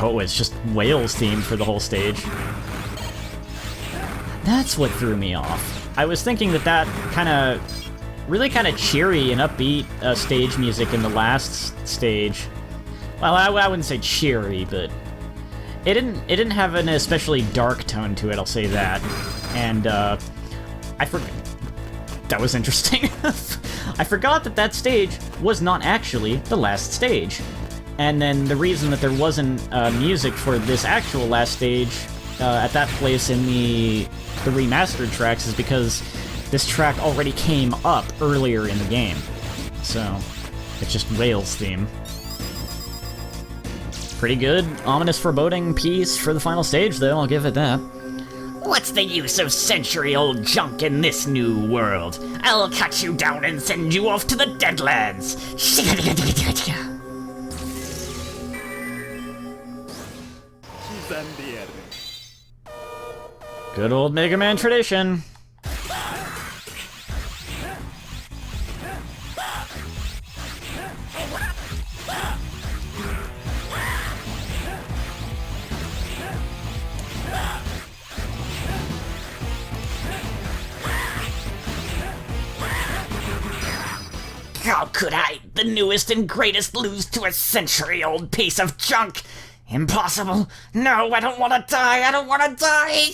Oh, it's just Whale's theme for the whole stage. That's what threw me off. I was thinking that really kind of cheery and upbeat stage music in the last stage. Well, I wouldn't say cheery, but it didn't have an especially dark tone to it, I'll say that. And I forgot. That was interesting. I forgot that stage was not actually the last stage. And then the reason that there wasn't music for this actual last stage at that place in the remastered tracks is because this track already came up earlier in the game. So, it's just Whale's theme. Pretty good, ominous, foreboding piece for the final stage, though, I'll give it that. What's the use of century-old junk in this new world? I'll cut you down and send you off to the Deadlands! Good old Mega Man tradition. How could I, the newest and greatest, lose to a century-old piece of junk? Impossible! No, I don't want to die! I don't want to die!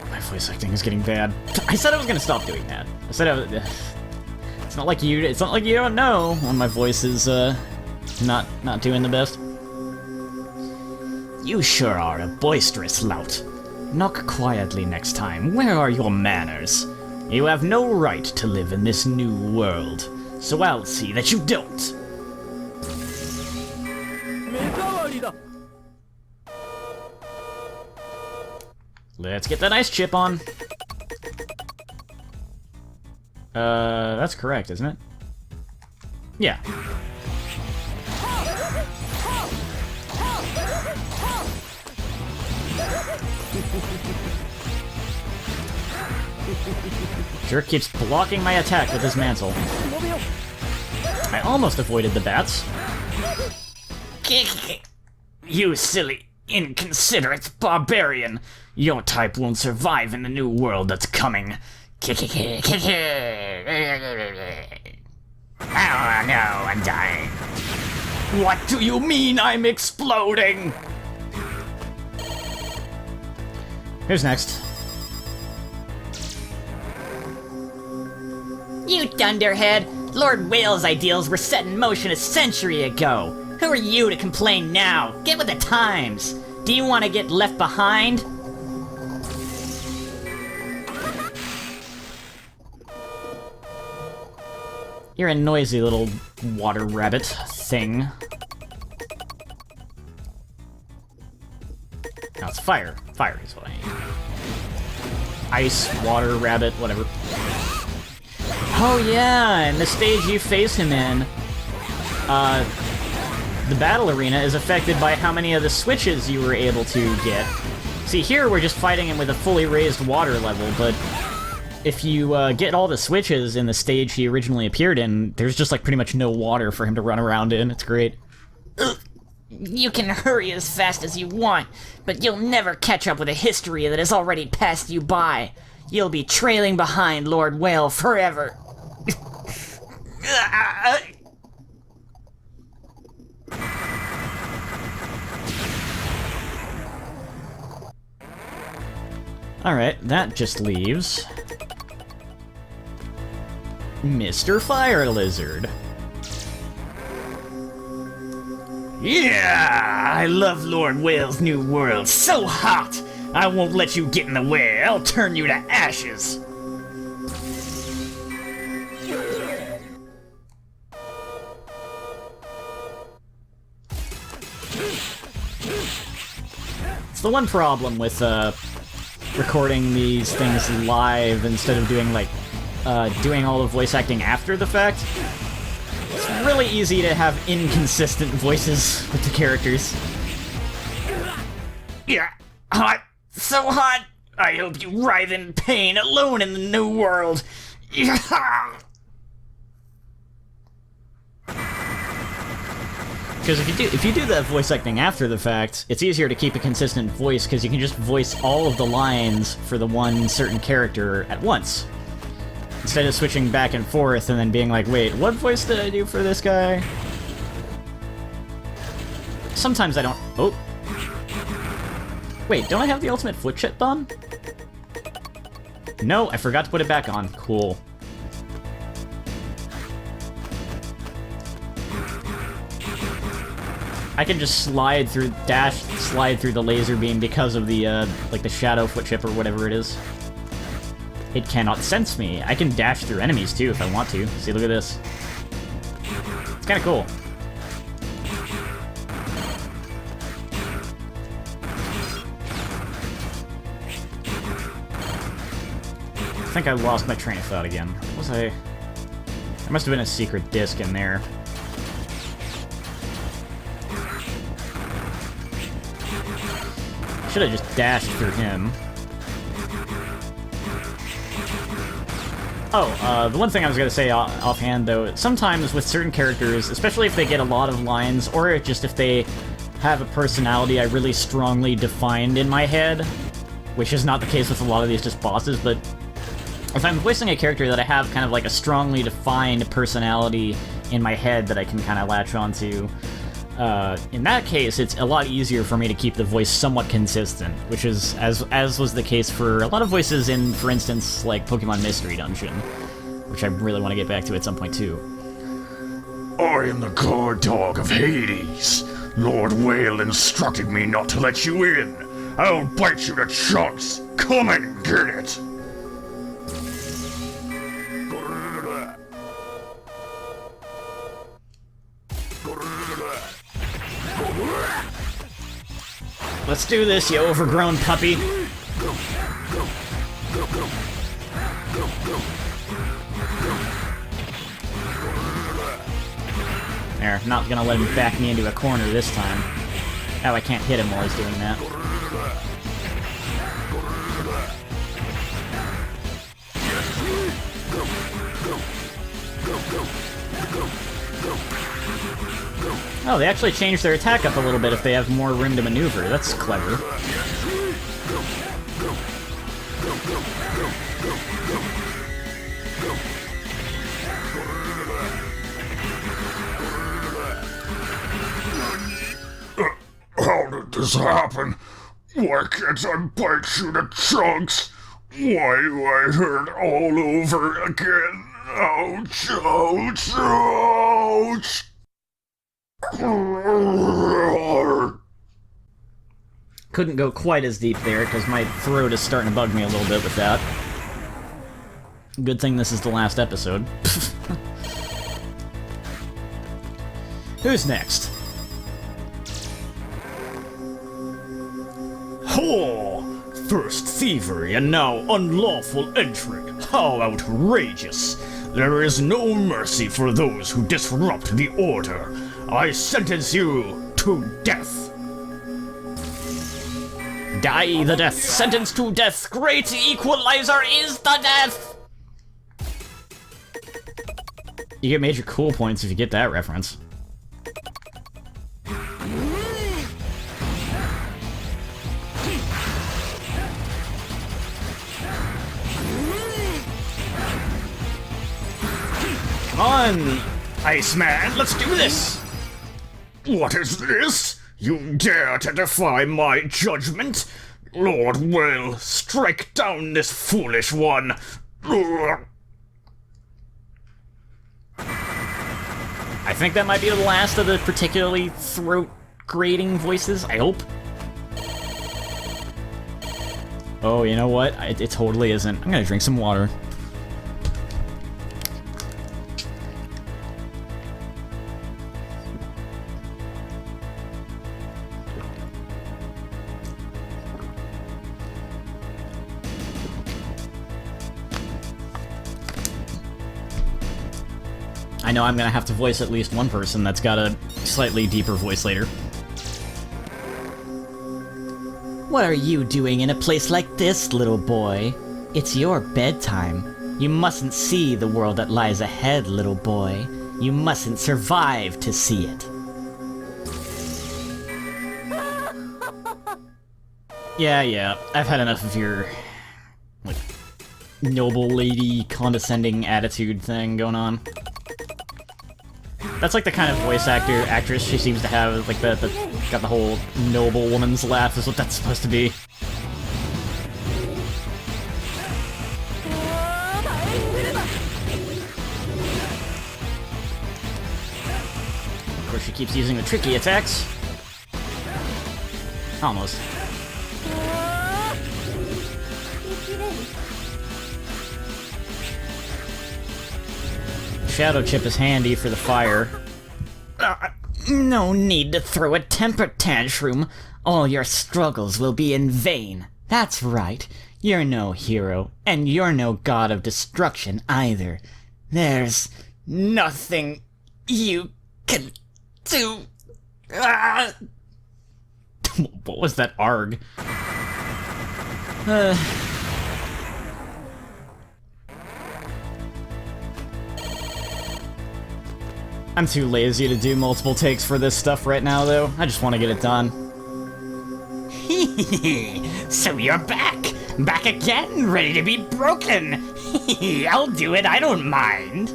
My voice acting is getting bad. I said I was gonna stop doing that. I said it's not like you don't know when my voice is not doing the best. You sure are a boisterous lout. Knock quietly next time. Where are your manners? You have no right to live in this new world, so I'll see that you don't. Let's get that ice chip on. That's correct, isn't it? Yeah. Jerk keeps blocking my attack with his mantle. I almost avoided the bats. You silly, inconsiderate barbarian! Your type won't survive in the new world that's coming. Oh no, I'm dying. What do you mean I'm exploding? Who's next? You dunderhead! Lord Whale's ideals were set in motion a century ago. Who are you to complain now? Get with the times. Do you want to get left behind? You're a noisy little water rabbit thing. No, it's fire. Fire is what I need. Ice, water, rabbit, whatever. Oh yeah, in the stage you face him in, the battle arena is affected by how many of the switches you were able to get. See, here we're just fighting him with a fully raised water level, but if you get all the switches in the stage he originally appeared in, there's just like pretty much no water for him to run around in. It's great. You can hurry as fast as you want, but you'll never catch up with a history that has already passed you by. You'll be trailing behind Lord Whale forever. Alright, that just leaves Mr. Fire Lizard. Yeah! I love Lord Whale's new world. So hot! I won't let you get in the way. I'll turn you to ashes. It's the one problem with recording these things live instead of doing like doing all the voice acting after the fact. It's really easy to have inconsistent voices with the characters. Yeah, hot. So hot. I hope you writhe in pain alone in the new world. Because if you do that voice acting after the fact, it's easier to keep a consistent voice because you can just voice all of the lines for the one certain character at once. Instead of switching back and forth and then being like, wait, what voice did I do for this guy? Sometimes I don't... Oh. Wait, don't I have the ultimate foot chip on? No, I forgot to put it back on. Cool. I can just slide through the laser beam because of the, like the shadow foot chip or whatever it is. It cannot sense me. I can dash through enemies too if I want to. See, look at this. It's kinda cool. I think I lost my train of thought again. What was I? There must have been a secret disc in there. Should have just dashed through him. Oh, the one thing I was gonna say offhand though, sometimes with certain characters, especially if they get a lot of lines, or just if they have a personality I really strongly defined in my head, which is not the case with a lot of these just bosses, but if I'm voicing a character that I have kind of like a strongly defined personality in my head that I can kind of latch onto, in that case, it's a lot easier for me to keep the voice somewhat consistent, which is, as was the case for a lot of voices in, for instance, like Pokemon Mystery Dungeon, which I really want to get back to at some point too. I am the guard dog of Hades. Lord Whale instructed me not to let you in. I'll bite you to chunks. Come and get it. Let's do this, you overgrown puppy. There, not gonna let him back me into a corner this time. Oh, I can't hit him while he's doing that. Oh, they actually changed their attack up a little bit if they have more room to maneuver. That's clever. How did this happen? Why can't I bite you to chunks? Why do I hurt all over again? Ouch, ouch, ouch! Couldn't go quite as deep there, because my throat is starting to bug me a little bit with that. Good thing this is the last episode. Who's next? Ho! First thievery and now unlawful entry. How outrageous! There is no mercy for those who disrupt the order. I sentence you to death. Die the death! Sentence to death! Great equalizer is the death! You get major cool points if you get that reference. Come on, Iceman, let's do this! What is this? You dare to defy my judgment? Lord Whale, strike down this foolish one! I think that might be the last of the particularly throat-grating voices, I hope. Oh, you know what? It totally isn't. I'm gonna drink some water. I know I'm gonna have to voice at least one person that's got a slightly deeper voice later. What are you doing in a place like this, little boy? It's your bedtime. You mustn't see the world that lies ahead, little boy. You mustn't survive to see it. Yeah, I've had enough of your, like, noble lady condescending attitude thing going on. That's like the kind of voice actress she seems to have, like got the whole noble woman's laugh is what that's supposed to be. Of course she keeps using the tricky attacks. Almost. Shadow Chip is handy for the fire. No need to throw a temper tantrum. All your struggles will be in vain. That's right. You're no hero, and you're no god of destruction either. There's nothing you can do. What was that arg? I'm too lazy to do multiple takes for this stuff right now, though. I just want to get it done. So you're back! Back again, ready to be broken! I'll do it, I don't mind!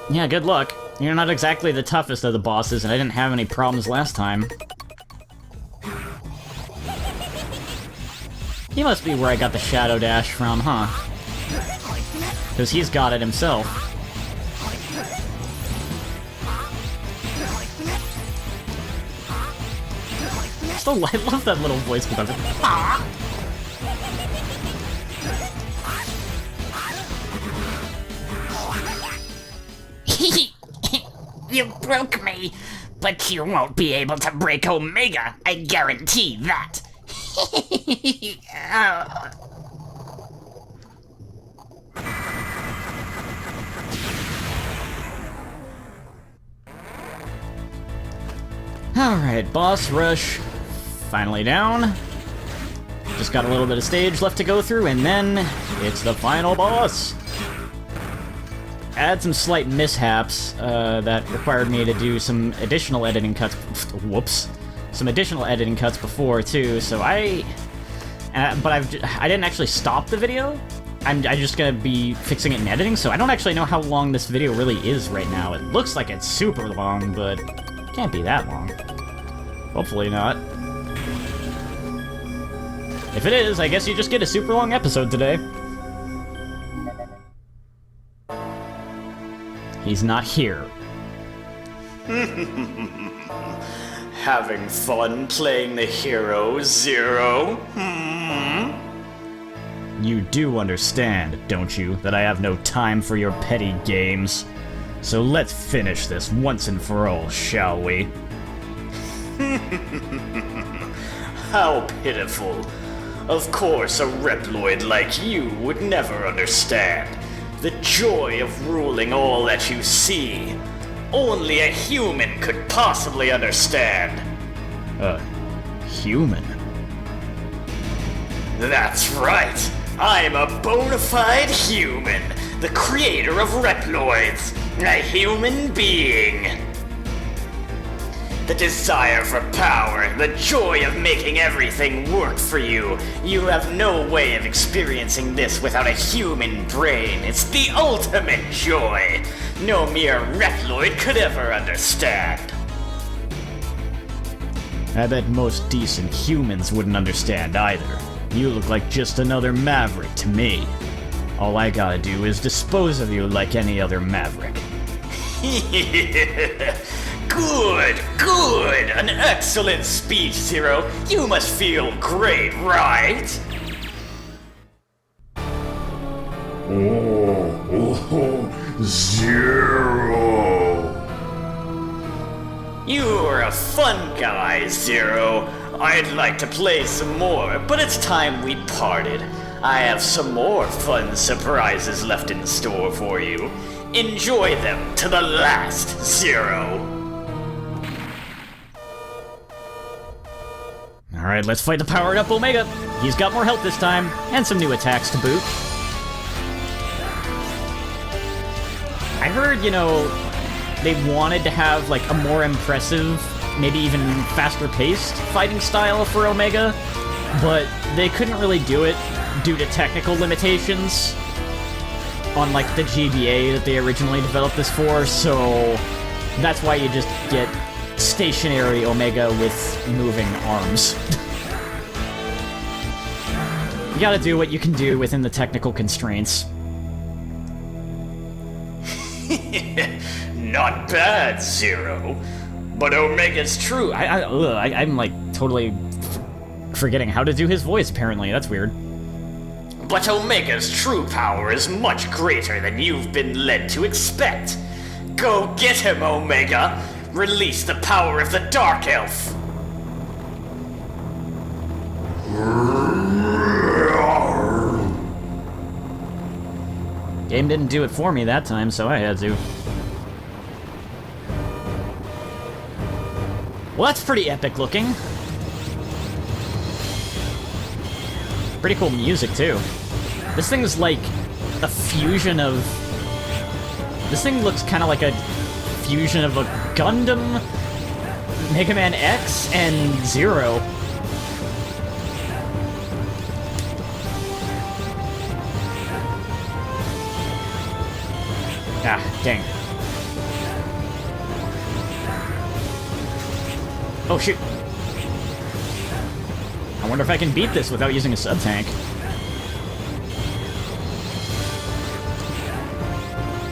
Yeah, good luck. You're not exactly the toughest of the bosses, and I didn't have any problems last time. He must be where I got the Shadow Dash from, huh? Because he's got it himself. Still, I love that little voice because of it. You broke me, but you won't be able to break Omega. I guarantee that. Alright, boss rush. Finally down. Just got a little bit of stage left to go through, and then it's the final boss. I had some slight mishaps that required me to do some additional editing cuts. Whoops. Some additional editing cuts before, too, so I didn't actually stop the video. I'm just gonna be fixing it in editing, so I don't actually know how long this video really is right now. It looks like it's super long, but it can't be that long. Hopefully not. If it is, I guess you just get a super long episode today. He's not here. Having fun playing the hero, Zero? You do understand, don't you, that I have no time for your petty games? So let's finish this once and for all, shall we? How pitiful. Of course, a Reploid like you would never understand. The joy of ruling all that you see. Only a human could possibly understand. Human? That's right. I'm a bona fide human. The creator of Reploids. A human being. The desire for power, the joy of making everything work for you. You have no way of experiencing this without a human brain. It's the ultimate joy. No mere Reploid could ever understand. I bet most decent humans wouldn't understand either. You look like just another Maverick to me. All I gotta do is dispose of you like any other Maverick. Good, good! An excellent speech, Zero. You must feel great, right? Oh, Zero! You're a fun guy, Zero. I'd like to play some more, but it's time we parted. I have some more fun surprises left in store for you. Enjoy them to the last, Zero. Alright, let's fight the powered up Omega. He's got more health this time, and some new attacks to boot. I heard, you know, they wanted to have, like, a more impressive, maybe even faster-paced fighting style for Omega, but they couldn't really do it due to technical limitations on, like, the GBA that they originally developed this for, so that's why you just get stationary Omega with moving arms. You gotta do what you can do within the technical constraints. Not bad, Zero. But Omega's true. I'm like totally forgetting how to do his voice, apparently. That's weird. But Omega's true power is much greater than you've been led to expect. Go get him, Omega! Release the power of the Dark Elf! Game didn't do it for me that time, so I had to. Well, that's pretty epic looking. Pretty cool music, too. This thing is like a fusion of... This thing looks kind of like a fusion of a Gundam, Mega Man X, and Zero. Ah, dang. Oh, shoot. I wonder if I can beat this without using a sub-tank.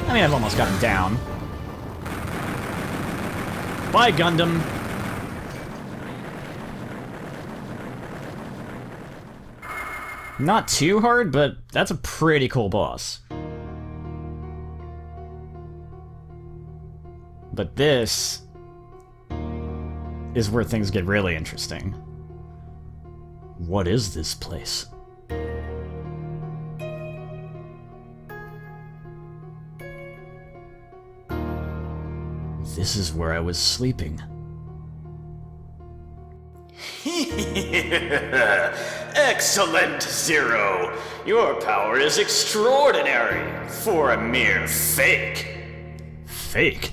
I mean, I've almost got him down. Bye, Gundam. Not too hard, but that's a pretty cool boss. But this is where things get really interesting. What is this place? This is where I was sleeping. Excellent, Zero! Your power is extraordinary for a mere fake. Fake?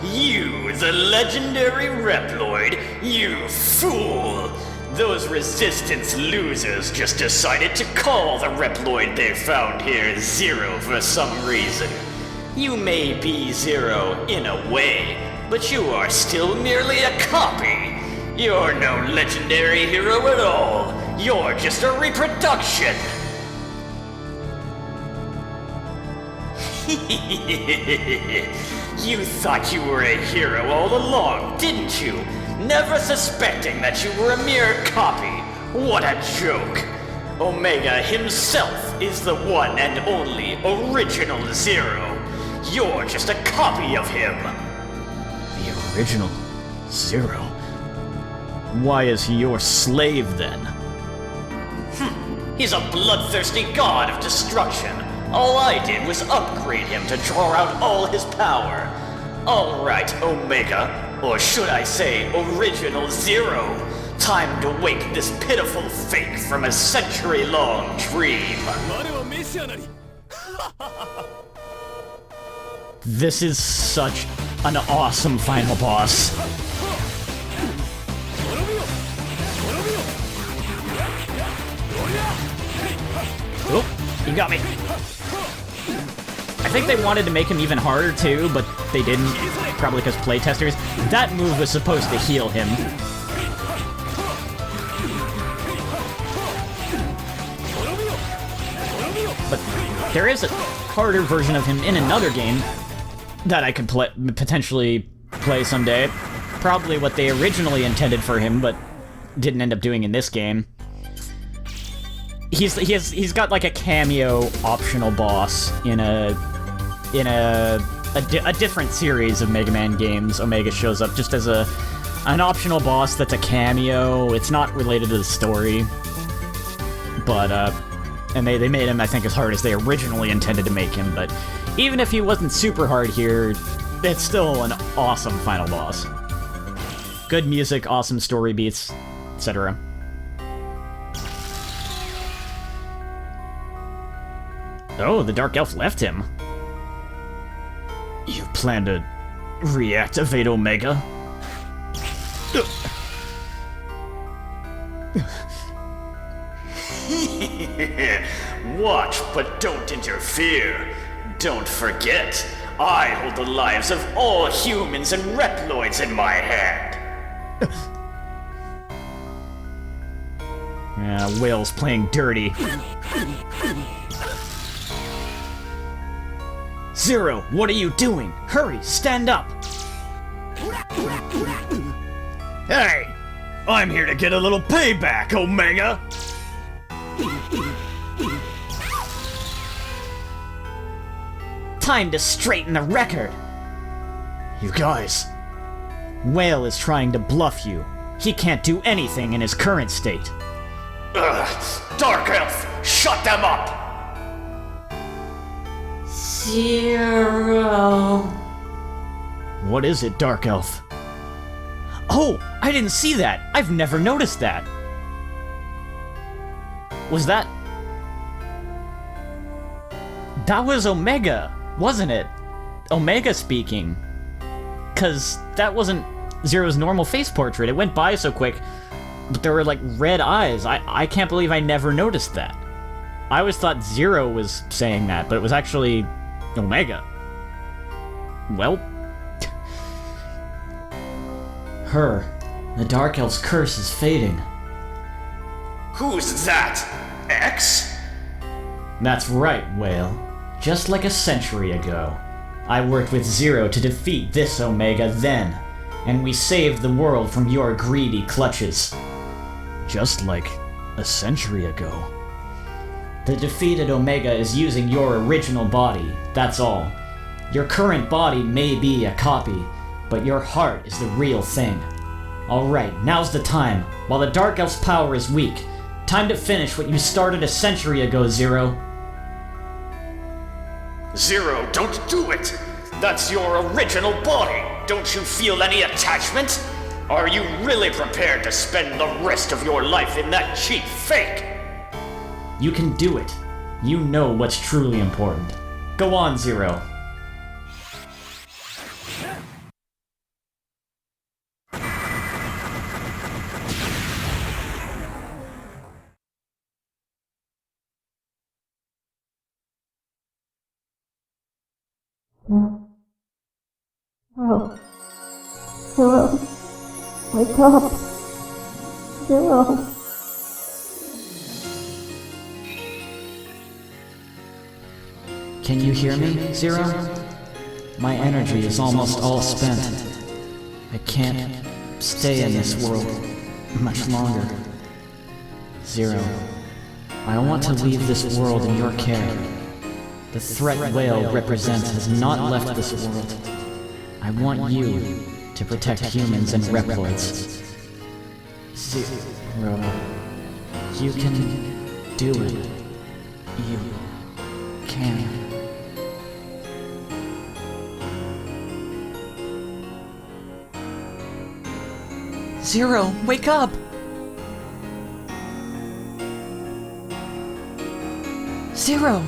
You, the legendary Reploid, you fool! Those Resistance losers just decided to call the Reploid they found here Zero for some reason. You may be Zero in a way, but you are still merely a copy. You're no legendary hero at all. You're just a reproduction. You thought you were a hero all along, didn't you? Never suspecting that you were a mere copy. What a joke. Omega himself is the one and only original Zero. You're just a copy of him. The original Zero? Why is he your slave, then? He's a bloodthirsty god of destruction. All I did was upgrade him to draw out all his power. All right, Omega, or should I say, Original Zero. Time to wake this pitiful fake from a century-long dream. This is such an awesome final boss. Oh, you got me. I think they wanted to make him even harder too, but they didn't, probably because playtesters. That move was supposed to heal him. But there is a harder version of him in another game that I could potentially play someday. Probably what they originally intended for him, but didn't end up doing in this game. He's got like a cameo optional boss in a different series of Mega Man games. Omega shows up just as an optional boss that's a cameo. It's not related to the story. But, and they made him, I think, as hard as they originally intended to make him, but even if he wasn't super hard here, it's still an awesome final boss. Good music, awesome story beats, etc. Oh, the Dark Elf left him. You plan to reactivate Omega? Watch, but don't interfere. Don't forget, I hold the lives of all humans and Reploids in my hand. Yeah, Whale's playing dirty. Zero, what are you doing? Hurry, stand up! Hey! I'm here to get a little payback, Omega! Time to straighten the record! You guys... Whale is trying to bluff you. He can't do anything in his current state. Ugh! Dark Elf, shut them up! Zero. What is it, Dark Elf? Oh, I didn't see that! I've never noticed that! Was that... That was Omega, wasn't it? Omega speaking. 'Cause that wasn't Zero's normal face portrait. It went by so quick, but there were like red eyes. I can't believe I never noticed that. I always thought Zero was saying that, but it was actually Omega. Well... Her. The Dark Elf's curse is fading. Who's that? X? That's right, Whale. Just like a century ago. I worked with Zero to defeat this Omega then, and we saved the world from your greedy clutches. Just like a century ago. The defeated Omega is using your original body, that's all. Your current body may be a copy, but your heart is the real thing. Alright, now's the time. While the Dark Elf's power is weak, time to finish what you started a century ago, Zero. Zero, don't do it! That's your original body! Don't you feel any attachment? Are you really prepared to spend the rest of your life in that cheap fake? You can do it. You know what's truly important. Go on, Zero. Oh. Zero. Wake up. Zero. Can you hear me, Zero? My energy is almost all spent. I can't stay in this world much longer. Zero, I want to leave this world in your care. The threat Whale represents has not left this world. I want you to protect humans and Reploids. Zero, you can do it. You can. Zero, wake up! Zero!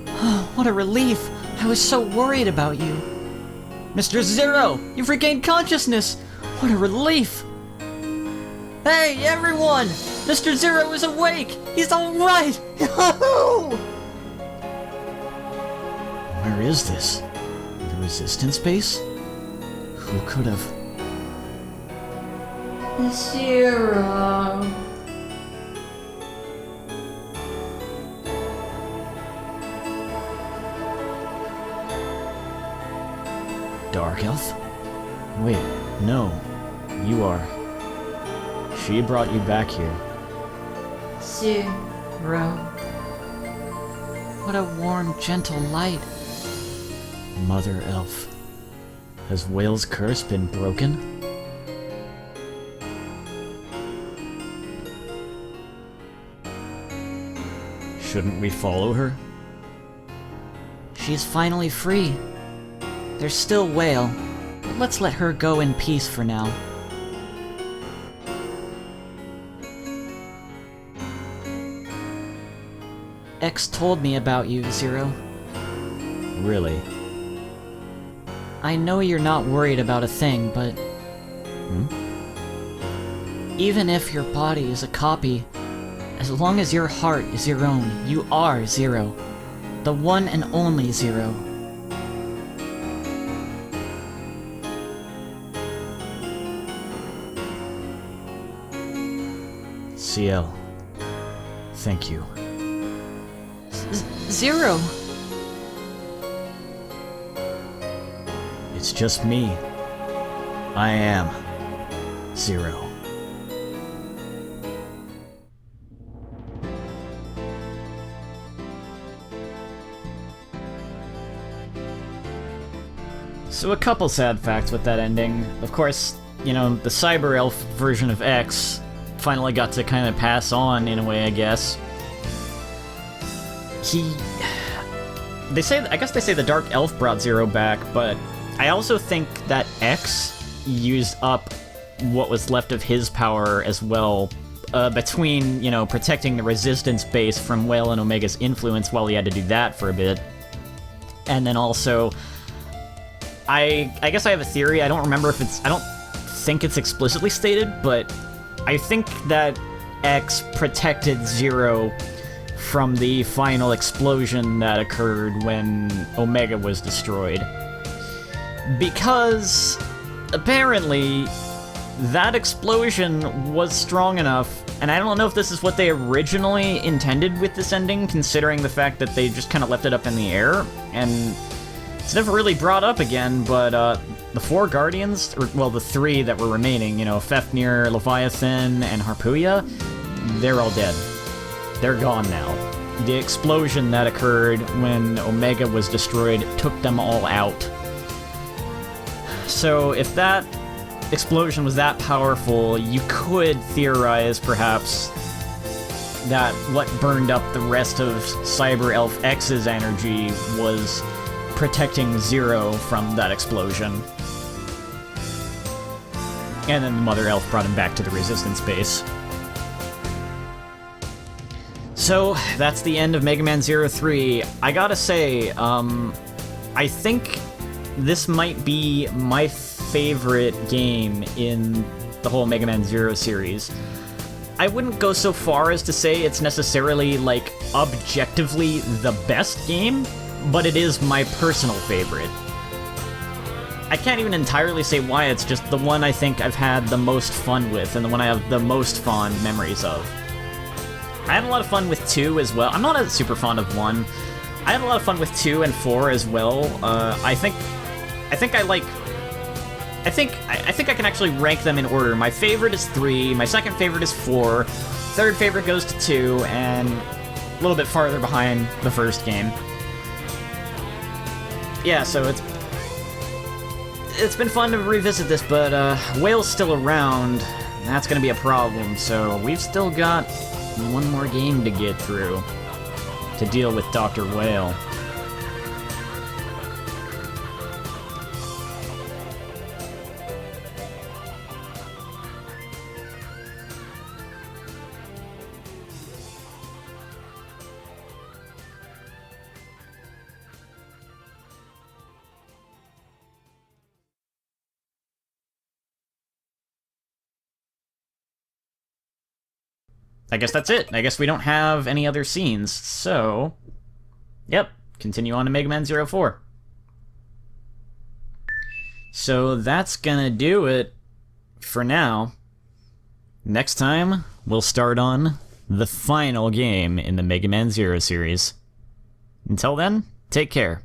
Oh, what a relief! I was so worried about you. Mr. Zero, you've regained consciousness! What a relief! Hey, everyone! Mr. Zero is awake! He's alright! Where is this? The Resistance base? Who could have... Zero. Dark Elf? Wait, no. You are. She brought you back here. Zero. What a warm, gentle light. Mother Elf. Has Whale's curse been broken? Shouldn't we follow her? She's finally free. There's still Whale, but let's let her go in peace for now. X told me about you, Zero. Really? I know you're not worried about a thing, but... Even if your body is a copy, as long as your heart is your own, you are Zero. The one and only Zero. CL. Thank you. Zero! It's just me. I am Zero. So a couple sad facts with that ending. Of course, you know, the Cyber Elf version of X finally got to kind of pass on in a way, I guess. I guess they say the Dark Elf brought Zero back, but I also think that X used up what was left of his power as well, between, you know, protecting the Resistance base from Whale and Omega's influence while he had to do that for a bit. And then also, I guess I have a theory. I don't remember if I don't think it's explicitly stated, but I think that X protected Zero from the final explosion that occurred when Omega was destroyed. Because apparently that explosion was strong enough, and I don't know if this is what they originally intended with this ending, considering the fact that they just kind of left it up in the air, and it's never really brought up again, but the four Guardians, or, well, the three that were remaining, you know, Fafnir, Leviathan, and Harpuya, they're all dead. They're gone now. The explosion that occurred when Omega was destroyed took them all out. So if that explosion was that powerful, you could theorize, perhaps, that what burned up the rest of Cyber Elf X's energy was protecting Zero from that explosion. And then the Mother Elf brought him back to the Resistance base. So, that's the end of Mega Man Zero 3. I gotta say, I think this might be my favorite game in the whole Mega Man Zero series. I wouldn't go so far as to say it's necessarily, like, objectively the best game, but it is my personal favorite. I can't even entirely say why, it's just the one I think I've had the most fun with, and the one I have the most fond memories of. I had a lot of fun with 2 as well. I'm not super fond of 1. I had a lot of fun with 2 and 4 as well. I think I can actually rank them in order. My favorite is 3, my second favorite is 4, third favorite goes to 2, and a little bit farther behind the first game. Yeah, so it's been fun to revisit this, but Whale's still around, and that's gonna be a problem, so we've still got one more game to get through to deal with Dr. Whale. I guess that's it. I guess we don't have any other scenes, so... Yep, continue on to Mega Man 04. So that's gonna do it for now. Next time, we'll start on the final game in the Mega Man Zero series. Until then, take care.